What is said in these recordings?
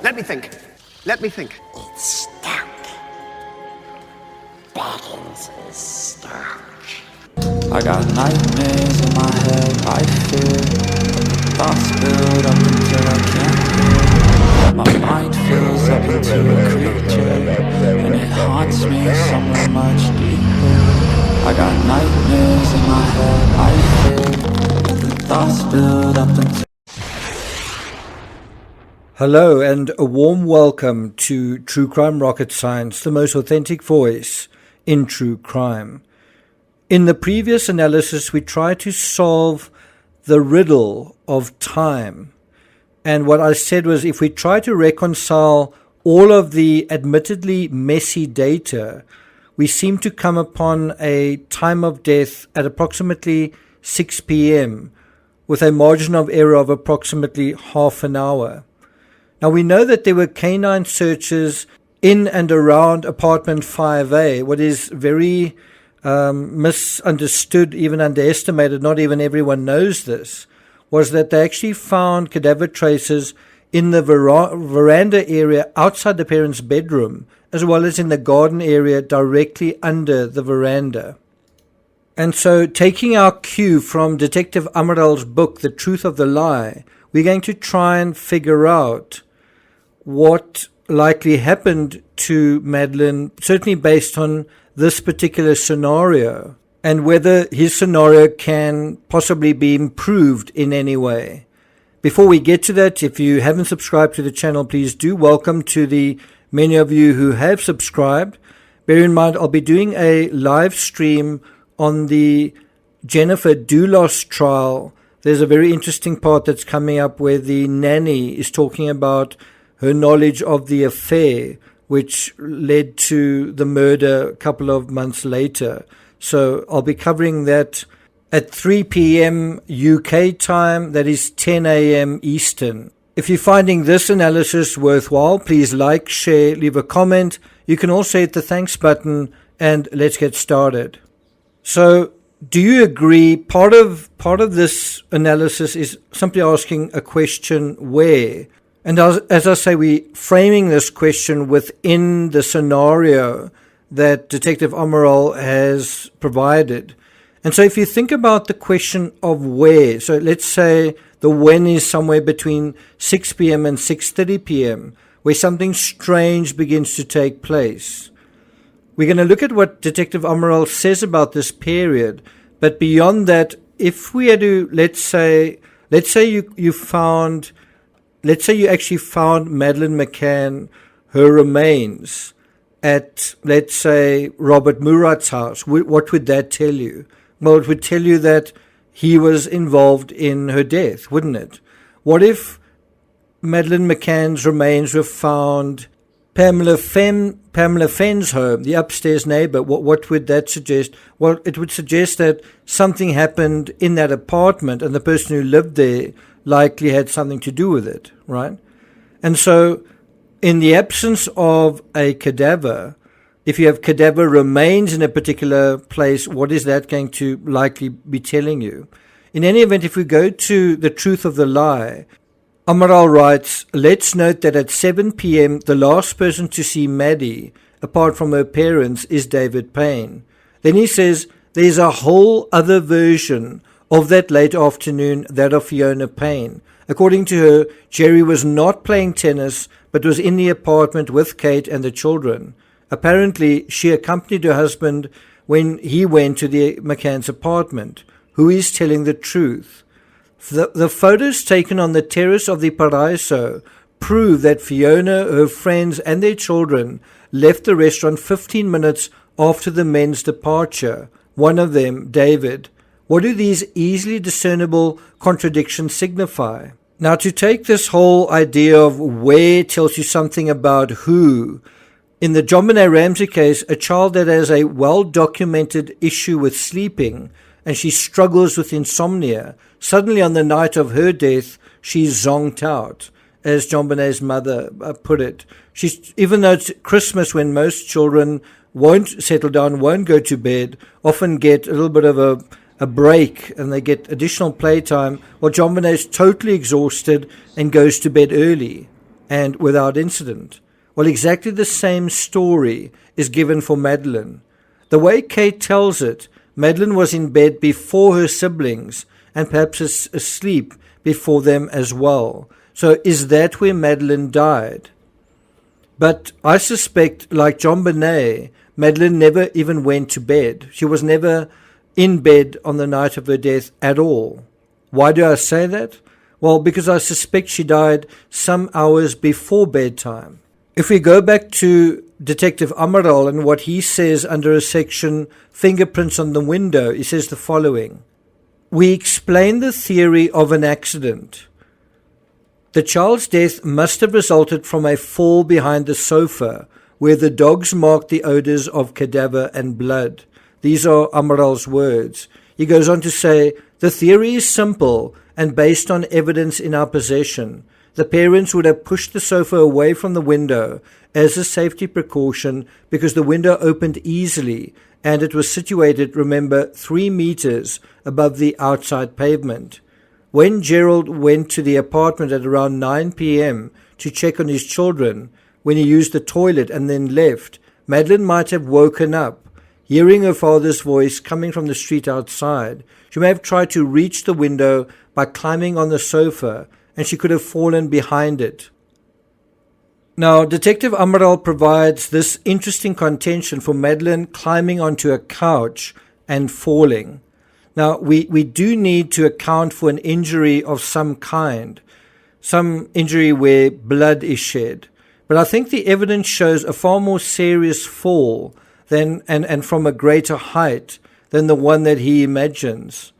Let me think. It's stuck. Baggins is stuck. I got nightmares in my head, I fear thoughts build up until I can't hear. My mind fills up into a creature, and it haunts me somewhere much deeper. I got nightmares in my head, I fear the thoughts build up until... Hello and a warm welcome to True Crime Rocket Science, the most authentic voice in true crime. In the previous analysis, we tried to solve the riddle of time. And what I said was, if we try to reconcile all of the admittedly messy data, we seem to come upon a time of death at approximately 6 p.m. with a margin of error of approximately half an hour. Now, we know that there were canine searches in and around apartment 5A. What is very misunderstood, even underestimated, not even everyone knows this, was that they actually found cadaver traces in the veranda area outside the parents' bedroom, as well as in the garden area directly under the veranda. And so, taking our cue from Detective Amaral's book, The Truth of the Lie, we're going to try and figure out what likely happened to Madeleine, certainly based on this particular scenario, and whether his scenario can possibly be improved in any way. Before we get to that, if you haven't subscribed to the channel, please do. Welcome to the many of you who have subscribed. Bear in mind, I'll be doing a live stream on the Jennifer Dulos trial. There's a very interesting part that's coming up where the nanny is talking about her knowledge of the affair, which led to the murder a couple of months later. So I'll be covering that at 3 p.m. UK time, that is 10 a.m. Eastern. If you're finding this analysis worthwhile, please like, share, leave a comment. You can also hit the thanks button, and let's get started. So, do you agree part of this analysis is simply asking a question, where? And as I say, we're framing this question within the scenario that Detective Amaral has provided. And so if you think about the question of where, so let's say the when is somewhere between 6 p.m. and 6:30 p.m., where something strange begins to take place. We're going to look at what Detective Amaral says about this period, but beyond that, if we had to, let's say you actually found Madeleine McCann, her remains, at, let's say, Robert Murat's house. What would that tell you? Well, it would tell you that he was involved in her death, wouldn't it? What if Madeleine McCann's remains were found Pamela Fenn's home, the upstairs neighbor? What would that suggest? Well, it would suggest that something happened in that apartment and the person who lived there likely had something to do with it, right? And so, in the absence of a cadaver, if you have cadaver remains in a particular place, what is that going to likely be telling you? In any event, if we go to The Truth of the Lie, Amaral writes, let's note that at 7 p.m., the last person to see Maddie, apart from her parents, is David Payne. Then he says, there's a whole other version of that late afternoon, that of Fiona Payne. According to her, Jerry was not playing tennis, but was in the apartment with Kate and the children. Apparently, she accompanied her husband when he went to the McCann's apartment. Who is telling the truth? The photos taken on the terrace of the Paraiso prove that Fiona, her friends, and their children left the restaurant 15 minutes after the men's departure, one of them, David. What do these easily discernible contradictions signify? Now, to take this whole idea of where tells you something about who, in the JonBenet Ramsey case, a child that has a well-documented issue with sleeping and she struggles with insomnia, suddenly on the night of her death, she's zonked out, as JonBenet's mother put it. Even though it's Christmas when most children won't settle down, won't go to bed, often get a little bit of a break and they get additional playtime, well, JonBenet is totally exhausted and goes to bed early. and without incident. Well, exactly the same story is given for Madeleine. The way Kate tells it, Madeleine was in bed before her siblings and perhaps asleep before them as well. So is that where Madeleine died? But I suspect, like John Bonet, Madeleine never even went to bed. She was never in bed on the night of her death at all. Why do I say that? Well, because I suspect she died some hours before bedtime. If we go back to Detective Amaral and what he says under a section, Fingerprints on the Window, he says the following. We explain the theory of an accident. The child's death must have resulted from a fall behind the sofa where the dogs marked the odors of cadaver and blood. These are Amaral's words. He goes on to say, the theory is simple and based on evidence in our possession. The parents would have pushed the sofa away from the window as a safety precaution because the window opened easily and it was situated, remember, 3 meters above the outside pavement. When Gerald went to the apartment at around 9 p.m. to check on his children, when he used the toilet and then left, Madeleine might have woken up, hearing her father's voice coming from the street outside. She may have tried to reach the window by climbing on the sofa, and she could have fallen behind it. Now, Detective Amaral provides this interesting contention for Madeleine climbing onto a couch and falling. Now, we do need to account for an injury of some kind, some injury where blood is shed. But I think the evidence shows a far more serious fall than and from a greater height than the one that he imagines.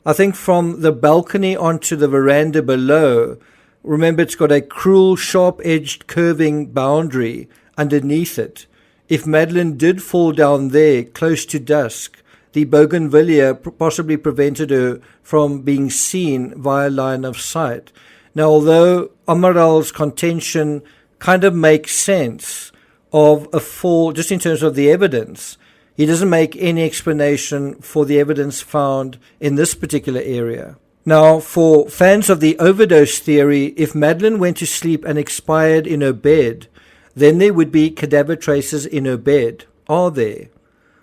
I think from the balcony onto the veranda below, remember it's got a cruel, sharp-edged, curving boundary underneath it. If Madeleine did fall down there close to dusk, the bougainvillea possibly prevented her from being seen via line of sight. Now, although Amaral's contention kind of makes sense of a fall just in terms of the evidence, he doesn't make any explanation for the evidence found in this particular area. Now, for fans of the overdose theory, if Madeleine went to sleep and expired in her bed, then there would be cadaver traces in her bed. Are there?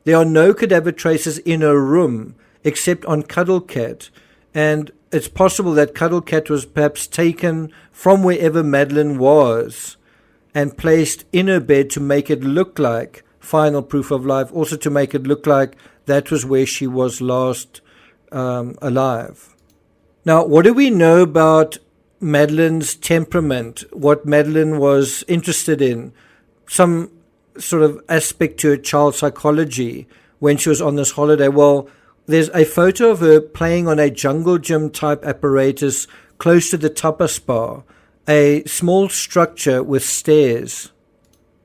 There are no cadaver traces in her room except on Cuddle Cat, and it's possible that Cuddle Cat was perhaps taken from wherever Madeleine was and placed in her bed to make it look like final proof of life, also to make it look like that was where she was last alive. Now, what do we know about Madeleine's temperament, what Madeleine was interested in, some sort of aspect to her child psychology when she was on this holiday? Well, there's a photo of her playing on a jungle gym type apparatus close to the tapas bar, a small structure with stairs.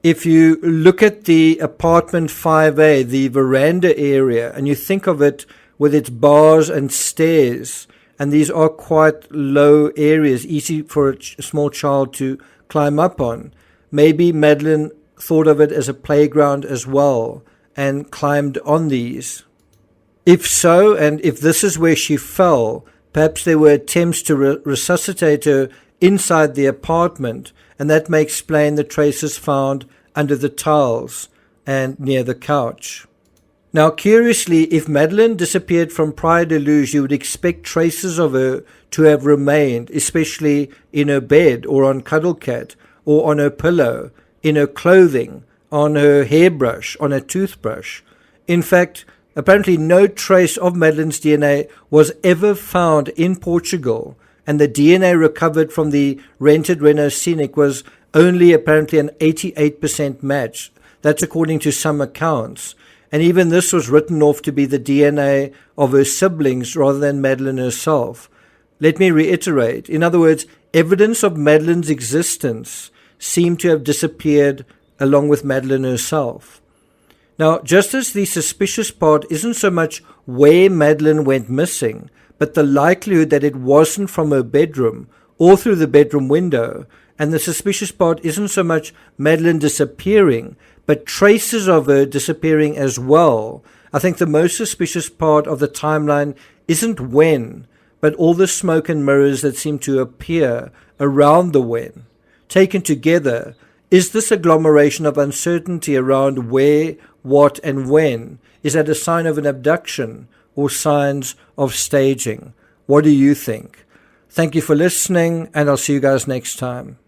If you look at the apartment 5A, the veranda area, and you think of it with its bars and stairs, and these are quite low areas, easy for a small child to climb up on, maybe Madeleine thought of it as a playground as well and climbed on these. If so, and if this is where she fell, perhaps there were attempts to resuscitate her inside the apartment, and that may explain the traces found under the tiles and near the couch. Now, curiously, if Madeleine disappeared from Praia de Luz, you would expect traces of her to have remained, especially in her bed or on Cuddle Cat or on her pillow, in her clothing, on her hairbrush, on her toothbrush. In fact, apparently no trace of Madeleine's DNA was ever found in Portugal, and the DNA recovered from the rented Renault Scenic was only apparently an 88% match. That's according to some accounts. And even this was written off to be the DNA of her siblings rather than Madeleine herself. Let me reiterate. In other words, evidence of Madeleine's existence seemed to have disappeared along with Madeleine herself. Now, just as the suspicious part isn't so much where Madeleine went missing, but the likelihood that it wasn't from her bedroom or through the bedroom window, and the suspicious part isn't so much Madeleine disappearing, but traces of her disappearing as well. I think the most suspicious part of the timeline isn't when, but all the smoke and mirrors that seem to appear around the when. taken together, is this agglomeration of uncertainty around where, what, and when, is that a sign of an abduction or signs of staging? What do you think? Thank you for listening, and I'll see you guys next time.